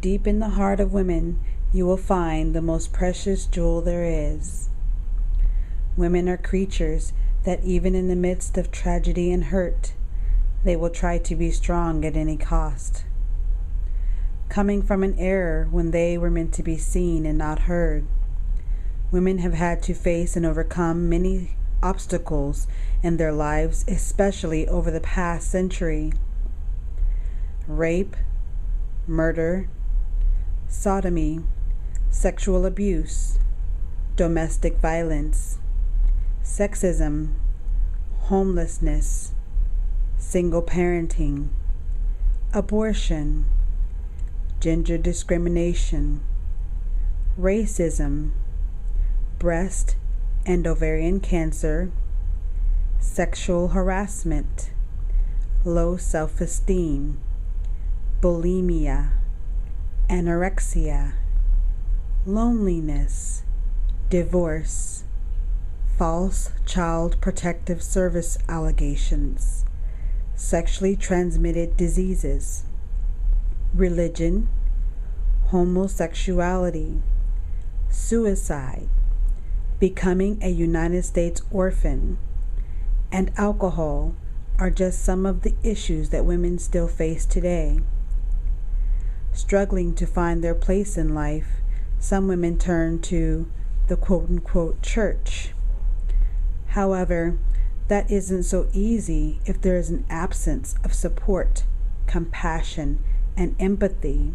Deep in the heart of women, you will find the most precious jewel there is. Women are creatures that even in the midst of tragedy and hurt, they will try to be strong at any cost. Coming from an era when they were meant to be seen and not heard, women have had to face and overcome many obstacles in their lives, especially over the past century. Rape, murder, sodomy, sexual abuse, domestic violence, sexism, homelessness, single parenting, abortion, gender discrimination, racism, breast and ovarian cancer, sexual harassment, low self-esteem, bulimia, anorexia, loneliness, divorce, false child protective service allegations, sexually transmitted diseases, religion, homosexuality, suicide, becoming a United States orphan, and alcohol are just some of the issues that women still face today. Struggling to find their place in life, some women turn to the quote-unquote church. However, that isn't so easy if there is an absence of support, compassion, and empathy.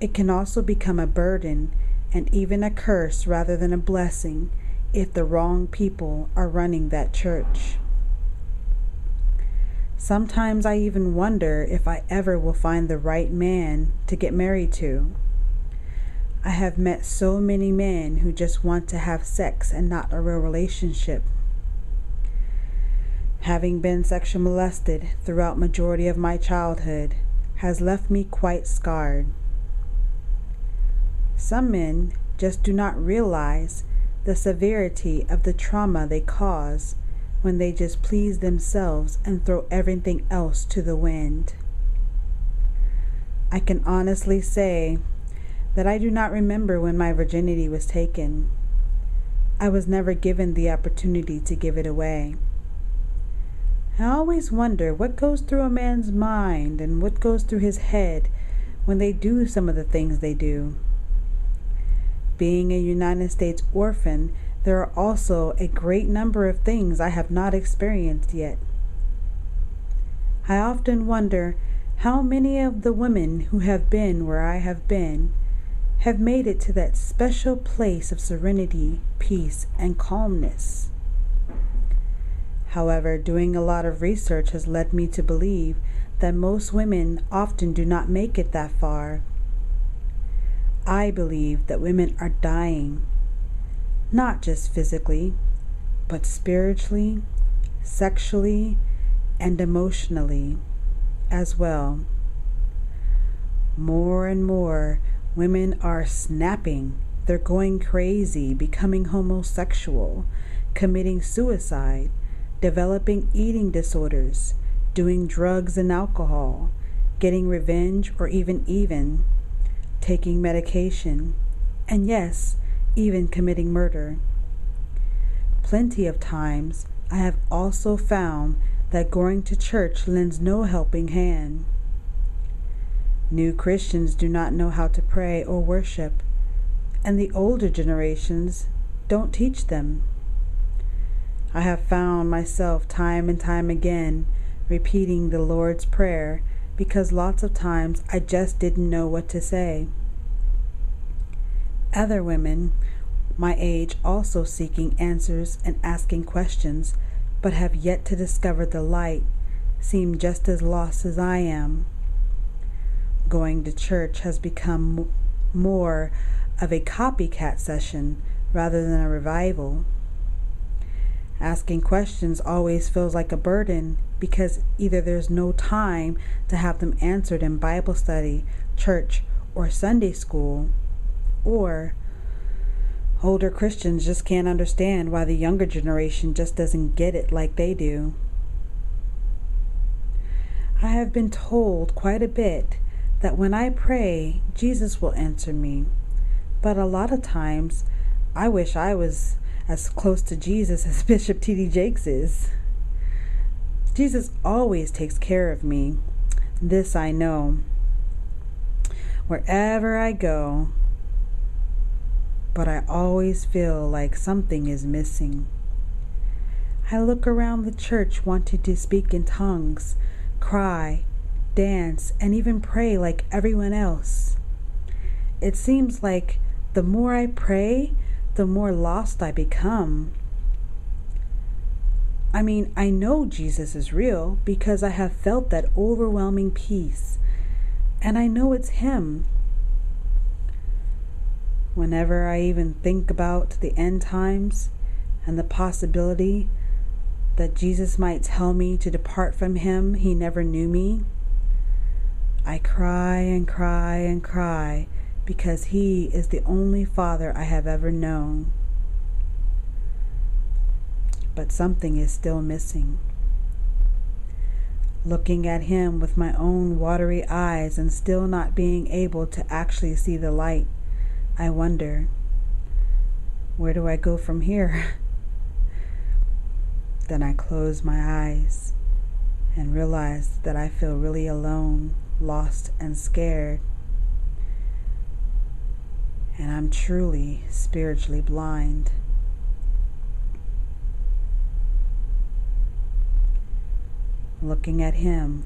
It can also become a burden and even a curse rather than a blessing if the wrong people are running that church. Sometimes I even wonder if I ever will find the right man to get married to. I have met so many men who just want to have sex and not a real relationship. Having been sexually molested throughout majority of my childhood has left me quite scarred. Some men just do not realize the severity of the trauma they cause when they just please themselves and throw everything else to the wind. I can honestly say that I do not remember when my virginity was taken. I was never given the opportunity to give it away. I always wonder what goes through a man's mind and what goes through his head when they do some of the things they do. Being a United States orphan, there are also a great number of things I have not experienced yet. I often wonder how many of the women who have been where I have been have made it to that special place of serenity, peace, and calmness. However, doing a lot of research has led me to believe that most women often do not make it that far. I believe that women are dying, not just physically, but spiritually, sexually, and emotionally as well. More and more, women are snapping. They're going crazy, becoming homosexual, committing suicide, developing eating disorders, doing drugs and alcohol, getting revenge or even taking medication, and yes, even committing murder. Plenty of times, I have also found that going to church lends no helping hand. New Christians do not know how to pray or worship, and the older generations don't teach them. I have found myself time and time again repeating the Lord's Prayer because lots of times I just didn't know what to say. Other women my age also seeking answers and asking questions, but have yet to discover the light, seem just as lost as I am. Going to church has become more of a copycat session rather than a revival. Asking questions always feels like a burden because either there's no time to have them answered in Bible study, church, or Sunday school, or older Christians just can't understand why the younger generation just doesn't get it like they do. I have been told quite a bit that when I pray, Jesus will answer me. But a lot of times, I wish I was as close to Jesus as Bishop T.D. Jakes is. Jesus always takes care of me. This I know. Wherever I go, but I always feel like something is missing. I look around the church wanting to speak in tongues, cry, dance, and even pray like everyone else. It seems like the more I pray, the more lost I become. I mean, I know Jesus is real because I have felt that overwhelming peace, and I know it's Him. Whenever I even think about the end times and the possibility that Jesus might tell me to depart from Him, He never knew me, I cry and cry and cry because He is the only Father I have ever known. But something is still missing. Looking at Him with my own watery eyes and still not being able to actually see the light, I wonder, where do I go from here? Then I close my eyes and realize that I feel really alone, lost, and scared. And I'm truly spiritually blind. Looking at Him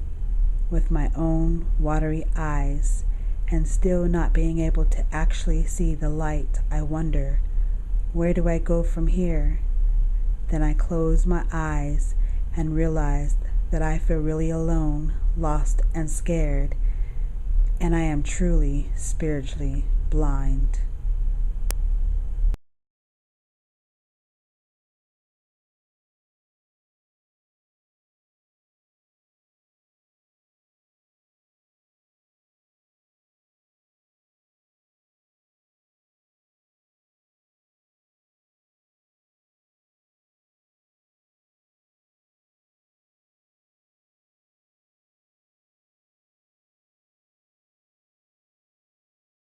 with my own watery eyes and still not being able to actually see the light, I wonder, where do I go from here? Then I close my eyes and realize that I feel really alone, lost, and scared, and I am truly spiritually blind.